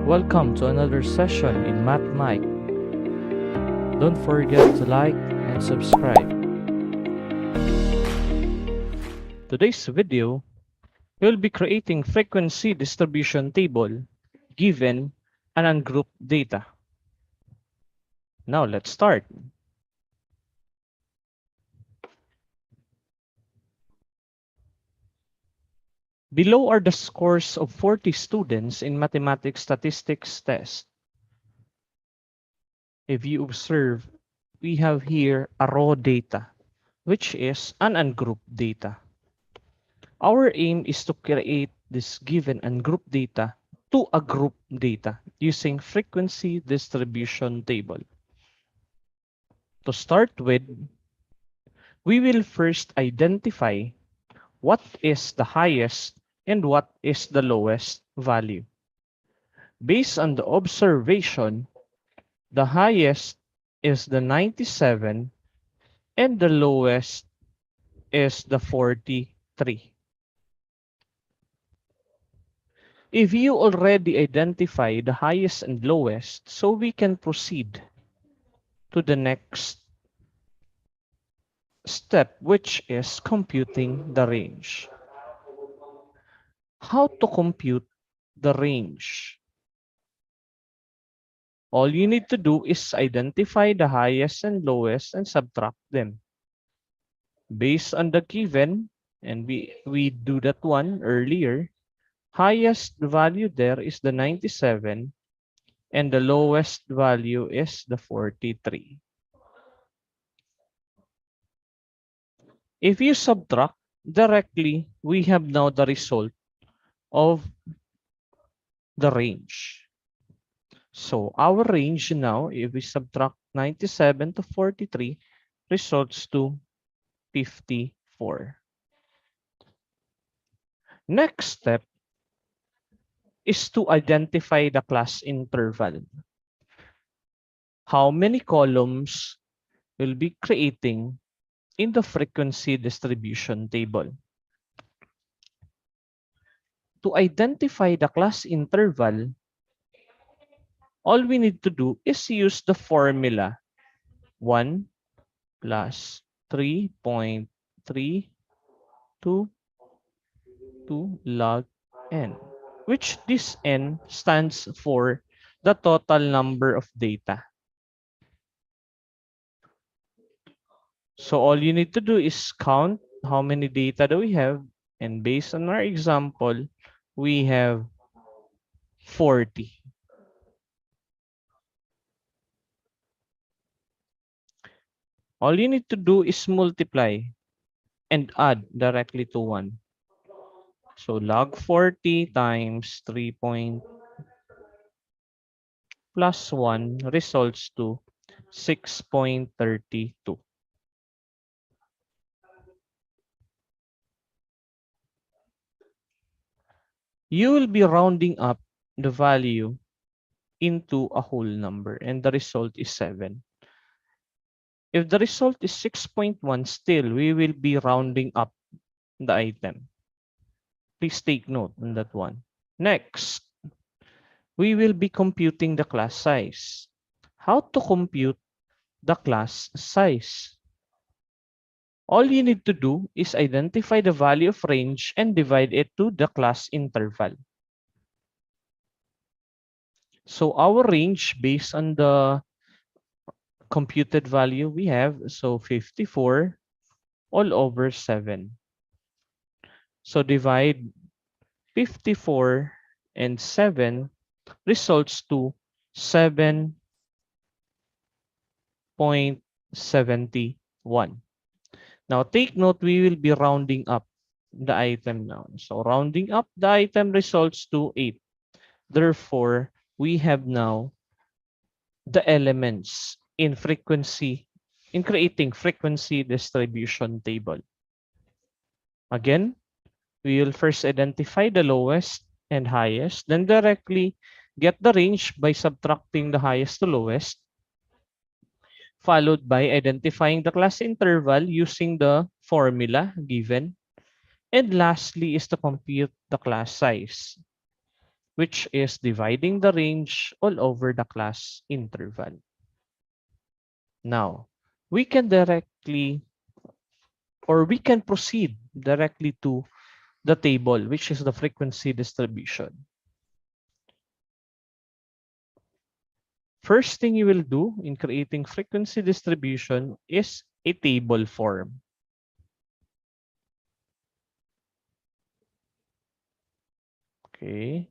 Welcome to another session in Math Mike. Don't forget to like and subscribe. Today's video, we'll be creating frequency distribution table given an ungrouped data. Now let's start. Below are the scores of 40 students in mathematics statistics test. If you observe, we have here a raw data, which is an ungrouped data. Our aim is to create this given ungrouped data to a group data using frequency distribution table. To start with, we will first identify what is the highest and what is the lowest value. Based on the observation, the highest is the 97 and the lowest is the 43. If you already identify the highest and lowest, so we can proceed to the next step, which is computing the range. How to compute the range? All you need to do is identify the highest and lowest and subtract them. Based on the given, and we do that one earlier, highest value there is the 97 and the lowest value is the 43. If you subtract directly, we have now the result of the range. So our range now, if we subtract 97 to 43, results to 54. Next step is to identify the class interval. How many columns will be creating in the frequency distribution table? To identify the class interval, all we need to do is use the formula 1 plus 3.322 log n, which this n stands for the total number of data. So all you need to do is count how many data do we have, and based on our example, we have 40. All you need to do is multiply and add directly to 1. So log 40 times 3 plus 1 results to 6.32. You will be rounding up the value into a whole number and the result is 7. If the result is 6.1, still we will be rounding up the item. Please take note on that one. Next, we will be computing the class size. How to compute the class size? All you need to do is identify the value of range and divide it to the class interval. So our range based on the computed value we have, so 54 all over 7. So divide 54 and 7 results to 7.71. Now take note, we will be rounding up the item now. So rounding up the item results to 8. Therefore, we have now the elements in creating frequency distribution table. Again, we will first identify the lowest and highest, then directly get the range by subtracting the highest to lowest, followed by identifying the class interval using the formula given, and lastly is to compute the class size. which is dividing the range all over the class interval. Now, we can directly or we can proceed directly to the table, which is the frequency distribution. First thing you will do in creating frequency distribution is a table form. Okay.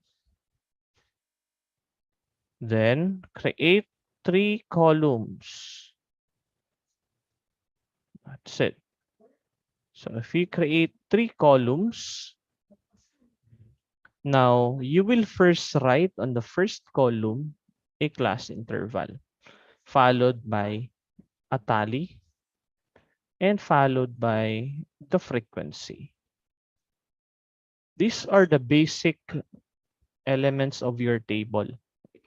Then create 3 columns. That's it. So if you create 3 columns, now you will first write on the first column a class interval, followed by a tally, and followed by the frequency. These are the basic elements of your table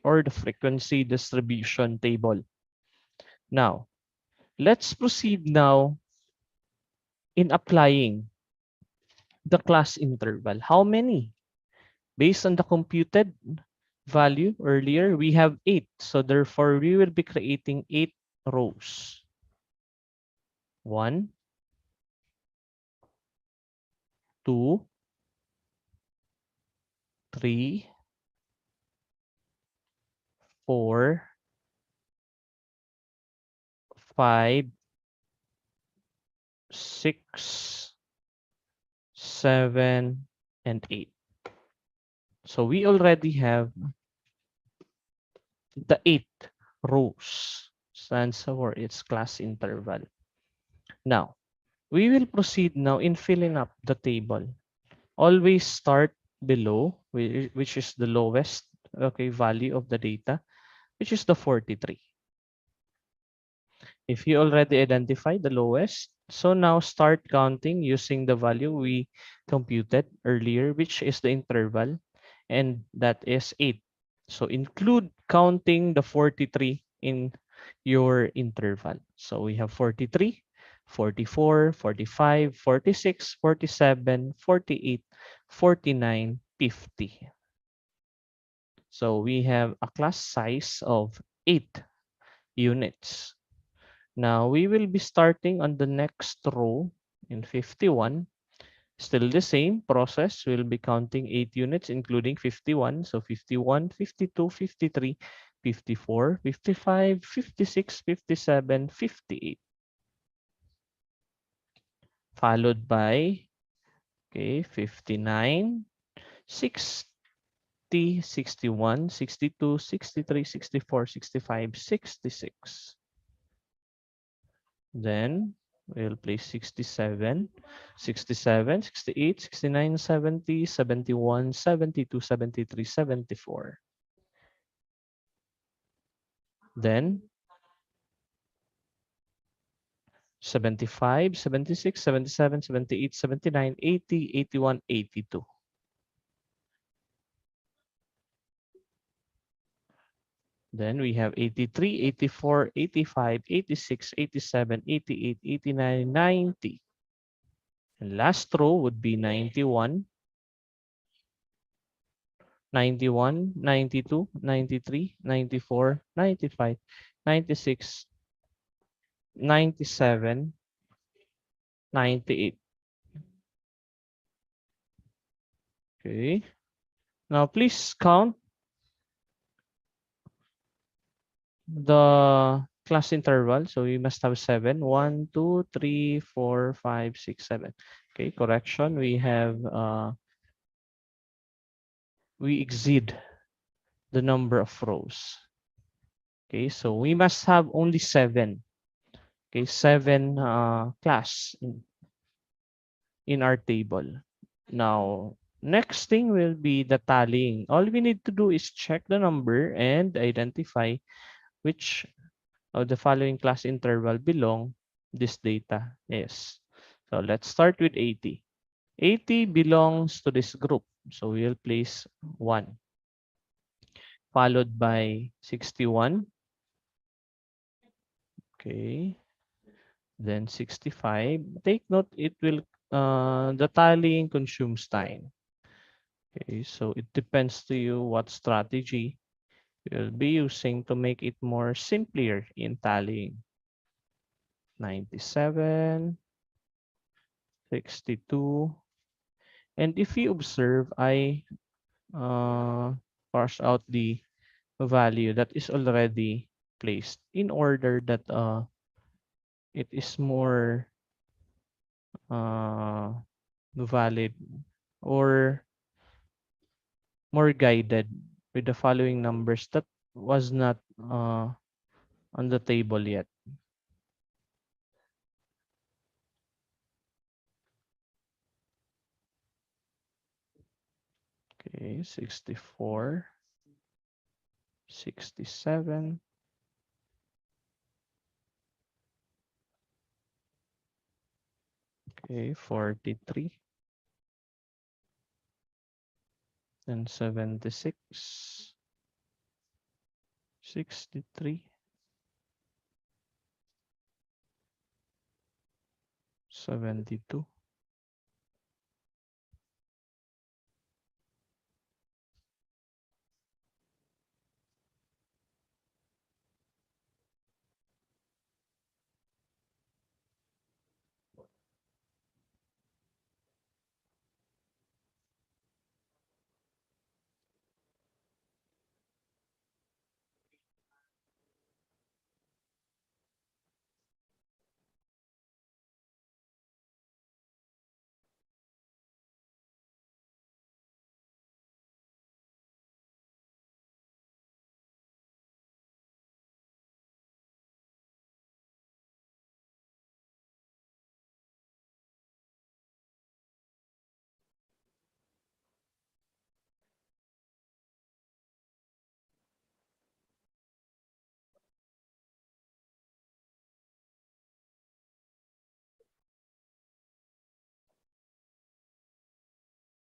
or the frequency distribution table. Now, let's proceed now in applying the class interval. How many? Based on the computed value earlier, we have 8. So therefore, we will be creating 8 rows. 1, 2, 3, 4, 5, 6, 7, and 8. So we already have the 8 rows. Stands for its class interval. Now, we will proceed now in filling up the table. Always start below, which is the lowest value of the data, which is the 43. If you already identify the lowest, so now start counting using the value we computed earlier, which is the interval, and that is 8. So include counting the 43 in your interval. So we have 43, 44, 45, 46, 47, 48, 49, 50. So we have a class size of 8 units. Now we will be starting on the next row in 51. Still the same process. We'll be counting 8 units, including 51. So 51, 52, 53, 54, 55, 56, 57, 58. Followed by 59, 60, 61, 62, 63, 64, 65, 66. Then we'll place 67, 67, 68, 69, 70, 71, 72, 73, 74. Then 75, 76, 77, 78, 79, 80, 81, 82. Then we have 83, 84, 85, 86, 87, 88, 89, 90. And last row would be 91, 91, 92, 93, 94, 95, 96, 97, 98. Okay. Now please count the class interval. So we must have 7. 1, 2, 3, 4, 5, 6, 7. Okay, correction. We exceed the number of rows. Okay, so we must have only 7. Okay, 7 class in our table. Now, next thing will be the tallying. All we need to do is check the number and identify which of the following class interval belong this data is. So let's start with 80. 80 belongs to this group. So we'll place 1. Followed by 61. Okay. Then 65. Take note, it will the tallying consumes time. Okay, so it depends to you what strategy you'll be using to make it more simpler in tallying. 97, 62, and if you observe, I parse out the value that is already placed in order that it is more uh, valid or more guided with the following numbers that was not on the table yet. Okay, 64, 67, okay, 43, then 76, 63, 72,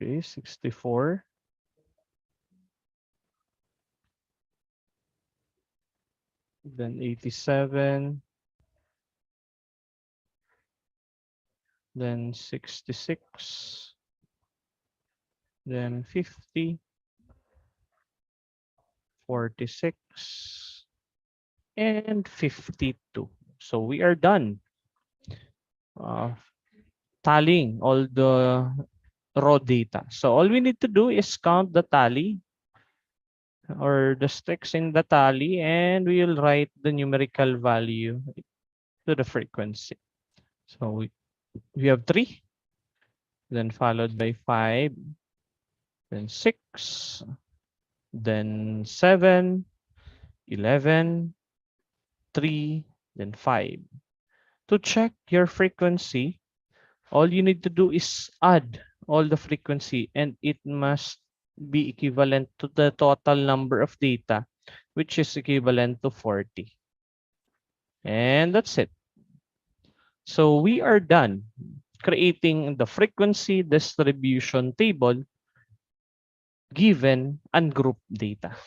okay, 64, then 87, then 66, then 50, 46, and 52. So we are done uh, tallying all the raw data. So all we need to do is count the tally or the sticks in the tally, and we will write the numerical value to the frequency. So we have 3, then followed by 5, then 6, then 7, 11, 3, then 5. To check your frequency, all you need to do is add all the frequency, and it must be equivalent to the total number of data, which is equivalent to 40. And that's it. So we are done creating the frequency distribution table given ungrouped data.